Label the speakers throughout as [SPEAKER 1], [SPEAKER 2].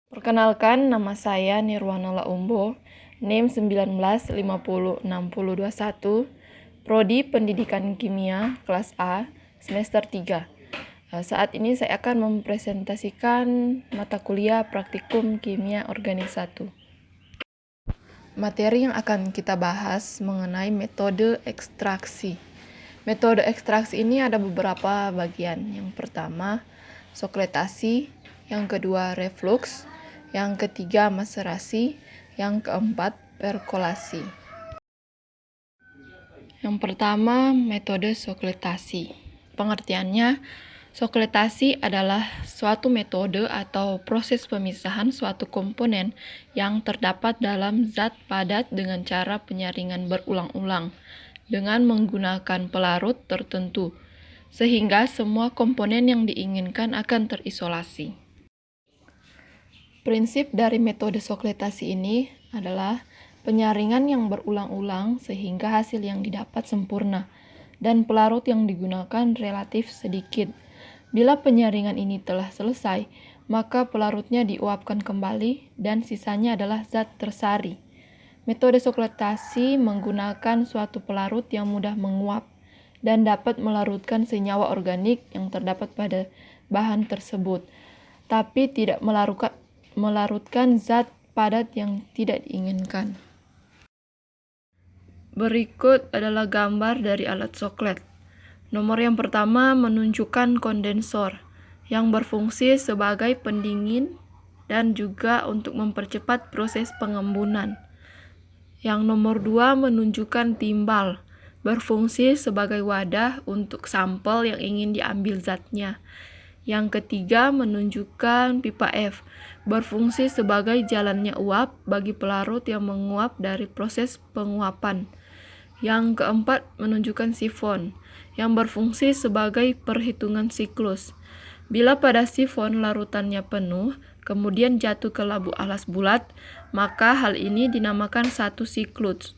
[SPEAKER 1] Perkenalkan, nama saya Nirwana Laumbo, NIM 19506021, Prodi Pendidikan Kimia, kelas A, semester 3. Saat ini saya akan mempresentasikan mata kuliah Praktikum Kimia Organik 1. Materi yang akan kita bahas mengenai metode ekstraksi. Metode ekstraksi ini ada beberapa bagian. Yang pertama, sokletasi, yang kedua, reflux, yang ketiga, maserasi, yang keempat, perkolasi. Yang pertama, metode sokletasi. Pengertiannya, sokletasi adalah suatu metode atau proses pemisahan suatu komponen yang terdapat dalam zat padat dengan cara penyaringan berulang-ulang dengan menggunakan pelarut tertentu, sehingga semua komponen yang diinginkan akan terisolasi. Prinsip dari metode sokletasi ini adalah penyaringan yang berulang-ulang sehingga hasil yang didapat sempurna, dan pelarut yang digunakan relatif sedikit. Bila penyaringan ini telah selesai, maka pelarutnya diuapkan kembali dan sisanya adalah zat tersari. Metode sokletasi menggunakan suatu pelarut yang mudah menguap dan dapat melarutkan senyawa organik yang terdapat pada bahan tersebut, tapi tidak melarutkan zat padat yang tidak diinginkan. Berikut adalah gambar dari alat soklet. Nomor yang pertama menunjukkan kondensor yang berfungsi sebagai pendingin dan juga untuk mempercepat proses pengembunan. Yang nomor 2 menunjukkan timbal, berfungsi sebagai wadah untuk sampel yang ingin diambil zatnya. Yang ketiga menunjukkan pipa F, berfungsi sebagai jalannya uap bagi pelarut yang menguap dari proses penguapan. Yang keempat menunjukkan sifon, yang berfungsi sebagai perhitungan siklus. Bila pada sifon larutannya penuh, kemudian jatuh ke labu alas bulat, maka hal ini dinamakan satu siklus.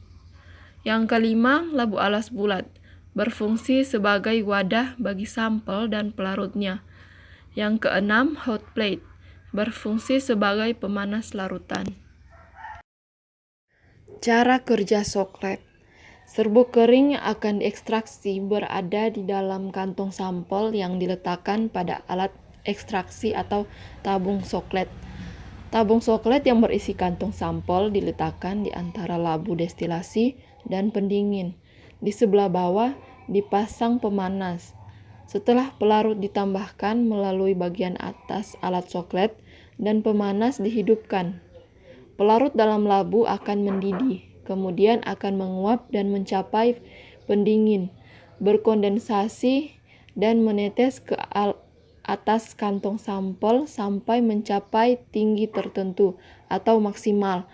[SPEAKER 1] Yang kelima, labu alas bulat, berfungsi sebagai wadah bagi sampel dan pelarutnya. Yang keenam, hot plate, berfungsi sebagai pemanas larutan. Cara kerja soklet. Serbuk kering yang akan diekstraksi berada di dalam kantong sampel yang diletakkan pada alat ekstraksi atau tabung soklet. Tabung soklet yang berisi kantong sampel diletakkan di antara labu destilasi dan pendingin. Di sebelah bawah dipasang pemanas. Setelah pelarut ditambahkan melalui bagian atas alat soklet dan pemanas dihidupkan, pelarut dalam labu akan mendidih, kemudian akan menguap dan mencapai pendingin, berkondensasi, dan menetes ke atas kantong sampel sampai mencapai tinggi tertentu atau maksimal,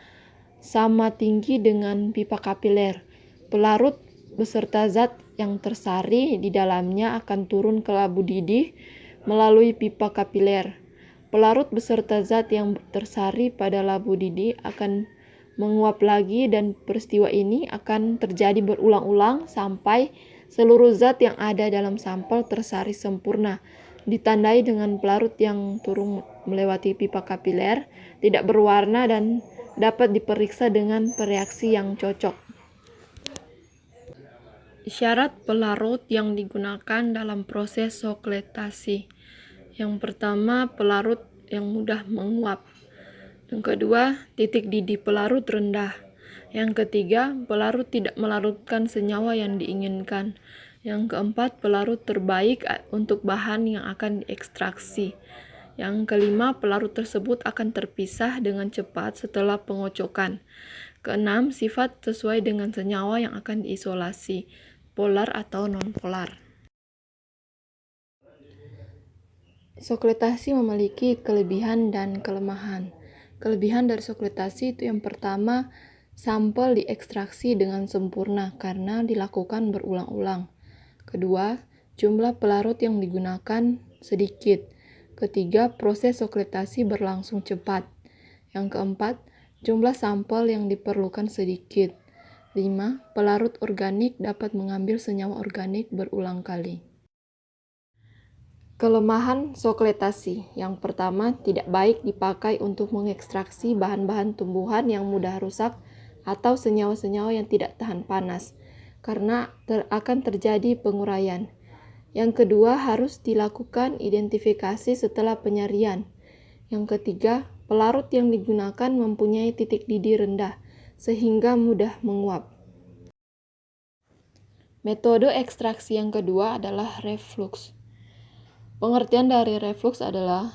[SPEAKER 1] sama tinggi dengan pipa kapiler. Pelarut beserta zat yang tersari di dalamnya akan turun ke labu didih melalui pipa kapiler. Pelarut beserta zat yang tersari pada labu didih akan menguap lagi dan peristiwa ini akan terjadi berulang-ulang sampai seluruh zat yang ada dalam sampel tersari sempurna, ditandai dengan pelarut yang turun melewati pipa kapiler, tidak berwarna dan dapat diperiksa dengan reaksi yang cocok. Syarat pelarut yang digunakan dalam proses sokletasi. Yang pertama, pelarut yang mudah menguap. Yang kedua, titik didih pelarut rendah. Yang ketiga, pelarut tidak melarutkan senyawa yang diinginkan. Yang keempat, pelarut terbaik untuk bahan yang akan diekstraksi. Yang kelima, pelarut tersebut akan terpisah dengan cepat setelah pengocokan. Keenam, sifat sesuai dengan senyawa yang akan diisolasi, polar atau non-polar. Sokletasi memiliki kelebihan dan kelemahan. Kelebihan dari sokletasi itu yang pertama, sampel diekstraksi dengan sempurna karena dilakukan berulang-ulang. Kedua, jumlah pelarut yang digunakan sedikit. Ketiga, proses sokletasi berlangsung cepat. Yang keempat, jumlah sampel yang diperlukan sedikit. 5. Pelarut organik dapat mengambil senyawa organik berulang kali. Kelemahan sokletasi. Yang pertama, tidak baik dipakai untuk mengekstraksi bahan-bahan tumbuhan yang mudah rusak atau senyawa-senyawa yang tidak tahan panas, karena akan terjadi penguraian. Yang kedua, harus dilakukan identifikasi setelah penyarian. Yang ketiga, pelarut yang digunakan mempunyai titik didih rendah, sehingga mudah menguap. Metode ekstraksi yang kedua adalah reflux. Pengertian dari reflux adalah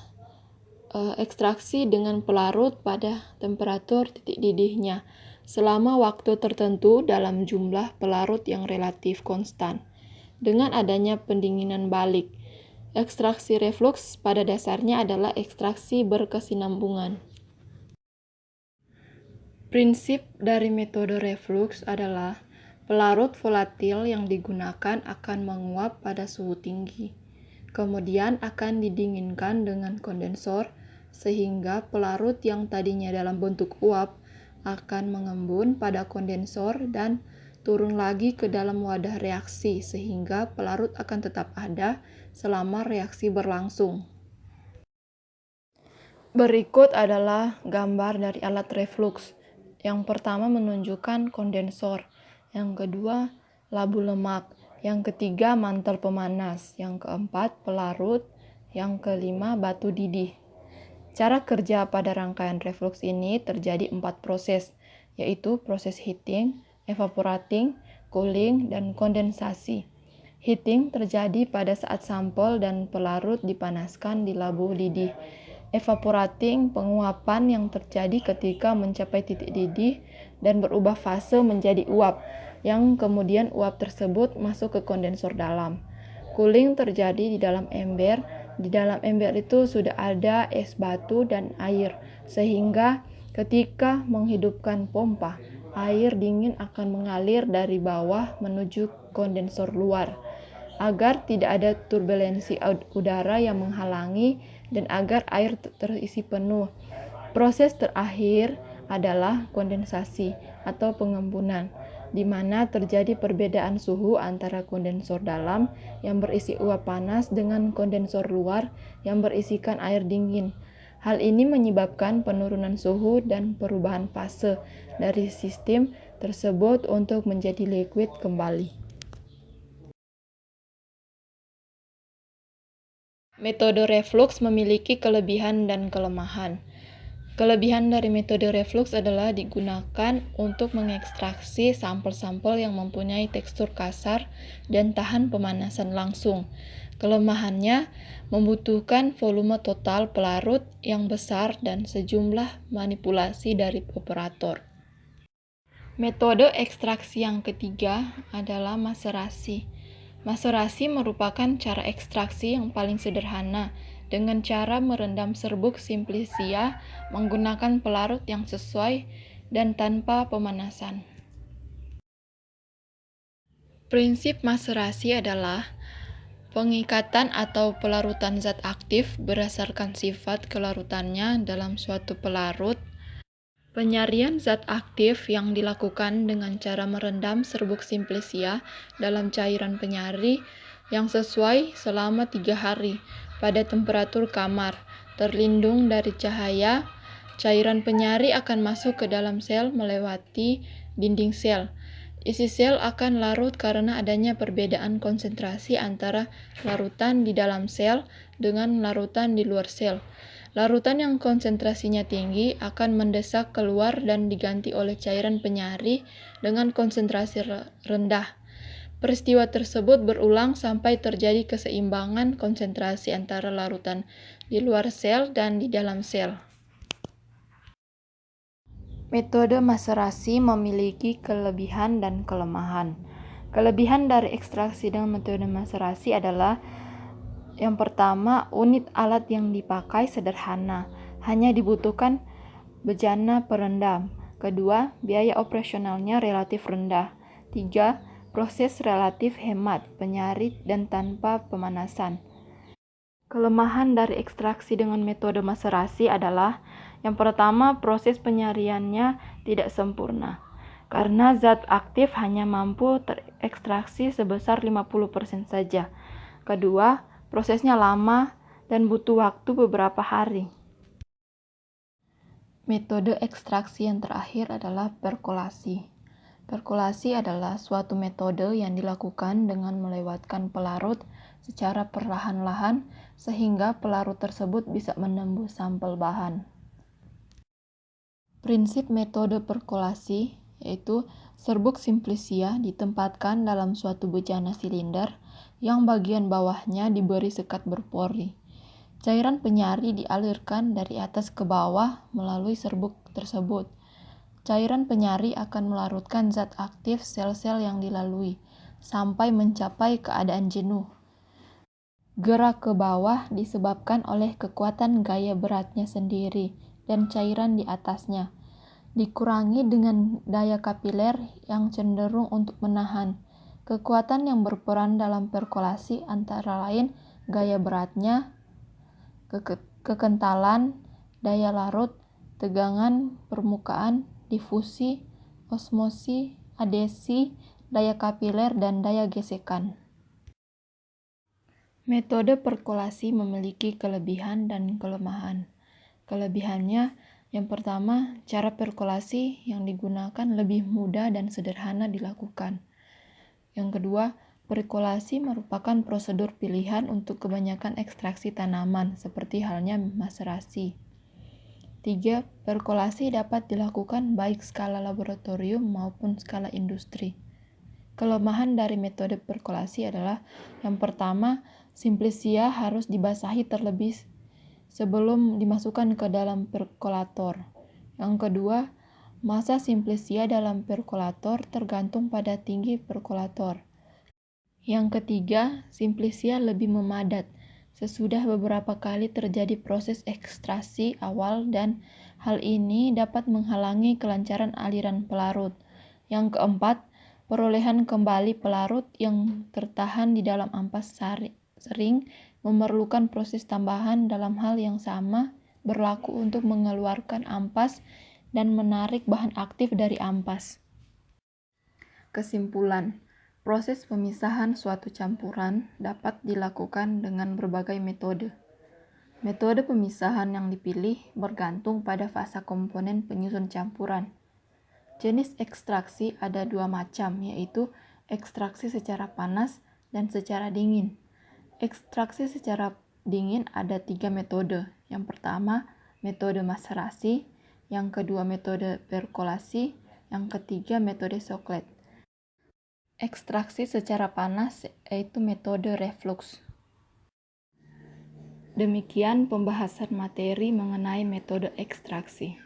[SPEAKER 1] ekstraksi dengan pelarut pada temperatur titik didihnya selama waktu tertentu dalam jumlah pelarut yang relatif konstan. Dengan adanya pendinginan balik, ekstraksi reflux pada dasarnya adalah ekstraksi berkesinambungan. Prinsip dari metode reflux adalah pelarut volatil yang digunakan akan menguap pada suhu tinggi. Kemudian akan didinginkan dengan kondensor sehingga pelarut yang tadinya dalam bentuk uap akan mengembun pada kondensor dan turun lagi ke dalam wadah reaksi sehingga pelarut akan tetap ada selama reaksi berlangsung. Berikut adalah gambar dari alat reflux. Yang pertama menunjukkan kondensor, yang kedua labu lemak, yang ketiga mantel pemanas, yang keempat pelarut, yang kelima batu didih. Cara kerja pada rangkaian reflux ini terjadi 4 proses, yaitu proses heating, evaporating, cooling, dan kondensasi. Heating terjadi pada saat sampel dan pelarut dipanaskan di labu didih. Evaporating, penguapan yang terjadi ketika mencapai titik didih dan berubah fase menjadi uap, yang kemudian uap tersebut masuk ke kondensor dalam. Cooling terjadi di dalam ember. Di dalam ember itu sudah ada es batu dan air, sehingga ketika menghidupkan pompa, air dingin akan mengalir dari bawah menuju kondensor luar, agar tidak ada turbulensi udara yang menghalangi dan agar air terisi penuh. Proses terakhir adalah kondensasi atau pengembunan, di mana terjadi perbedaan suhu antara kondensor dalam yang berisi uap panas dengan kondensor luar yang berisikan air dingin. Hal ini menyebabkan penurunan suhu dan perubahan fase dari sistem tersebut untuk menjadi liquid kembali. Metode reflux memiliki kelebihan dan kelemahan. Kelebihan dari metode reflux adalah digunakan untuk mengekstraksi sampel-sampel yang mempunyai tekstur kasar dan tahan pemanasan langsung. Kelemahannya membutuhkan volume total pelarut yang besar dan sejumlah manipulasi dari operator. Metode ekstraksi yang ketiga adalah maserasi. Maserasi merupakan cara ekstraksi yang paling sederhana dengan cara merendam serbuk simplicia menggunakan pelarut yang sesuai dan tanpa pemanasan. Prinsip maserasi adalah pengikatan atau pelarutan zat aktif berdasarkan sifat kelarutannya dalam suatu pelarut. Penyarian zat aktif yang dilakukan dengan cara merendam serbuk simplicia dalam cairan penyari yang sesuai selama 3 hari pada temperatur kamar, terlindung dari cahaya. Cairan penyari akan masuk ke dalam sel melewati dinding sel. Isi sel akan larut karena adanya perbedaan konsentrasi antara larutan di dalam sel dengan larutan di luar sel. Larutan yang konsentrasinya tinggi akan mendesak keluar dan diganti oleh cairan penyari dengan konsentrasi rendah. Peristiwa tersebut berulang sampai terjadi keseimbangan konsentrasi antara larutan di luar sel dan di dalam sel. Metode maserasi memiliki kelebihan dan kelemahan. Kelebihan dari ekstraksi dengan metode maserasi adalah yang pertama, unit alat yang dipakai sederhana, hanya dibutuhkan bejana perendam. Kedua, biaya operasionalnya relatif rendah. 3. Proses relatif hemat, penyari dan tanpa pemanasan. Kelemahan dari ekstraksi dengan metode maserasi adalah yang pertama, proses penyariannya tidak sempurna, karena zat aktif hanya mampu terekstraksi sebesar 50% saja. Kedua, Prosesnya lama dan butuh waktu beberapa hari. Metode ekstraksi yang terakhir adalah perkolasi. Perkolasi adalah suatu metode yang dilakukan dengan melewatkan pelarut secara perlahan-lahan sehingga pelarut tersebut bisa menembus sampel bahan. Prinsip metode perkolasi yaitu serbuk simplicia ditempatkan dalam suatu bejana silinder yang bagian bawahnya diberi sekat berpori. Cairan penyari dialirkan dari atas ke bawah melalui serbuk tersebut. Cairan penyari akan melarutkan zat aktif sel-sel yang dilalui sampai mencapai keadaan jenuh. Gerak ke bawah disebabkan oleh kekuatan gaya beratnya sendiri dan cairan di atasnya, dikurangi dengan daya kapiler yang cenderung untuk menahan. Kekuatan yang berperan dalam perkolasi antara lain gaya beratnya, kekentalan, daya larut, tegangan permukaan, difusi, osmosi, adesi, daya kapiler, dan daya gesekan. Metode perkolasi memiliki kelebihan dan kelemahan. Kelebihannya, yang pertama, cara perkolasi yang digunakan lebih mudah dan sederhana dilakukan. Yang kedua, perkolasi merupakan prosedur pilihan untuk kebanyakan ekstraksi tanaman, seperti halnya maserasi. 3. Perkolasi dapat dilakukan baik skala laboratorium maupun skala industri. Kelemahan dari metode perkolasi adalah yang pertama, simplicia harus dibasahi terlebih sebelum dimasukkan ke dalam perkolator. Yang kedua, massa simplicia dalam perkolator tergantung pada tinggi perkolator. Yang ketiga, simplicia lebih memadat sesudah beberapa kali terjadi proses ekstraksi awal dan hal ini dapat menghalangi kelancaran aliran pelarut. Yang keempat, perolehan kembali pelarut yang tertahan di dalam ampas sering memerlukan proses tambahan dalam hal yang sama berlaku untuk mengeluarkan ampas dan menarik bahan aktif dari ampas. Kesimpulan, proses pemisahan suatu campuran dapat dilakukan dengan berbagai metode. Metode pemisahan yang dipilih bergantung pada fasa komponen penyusun campuran. Jenis ekstraksi ada dua macam, yaitu ekstraksi secara panas dan secara dingin. Ekstraksi secara dingin ada 3 metode. Yang pertama, metode maserasi. Yang kedua, metode perkolasi. Yang ketiga, metode soklet. Ekstraksi secara panas yaitu metode reflux. Demikian pembahasan materi mengenai metode ekstraksi.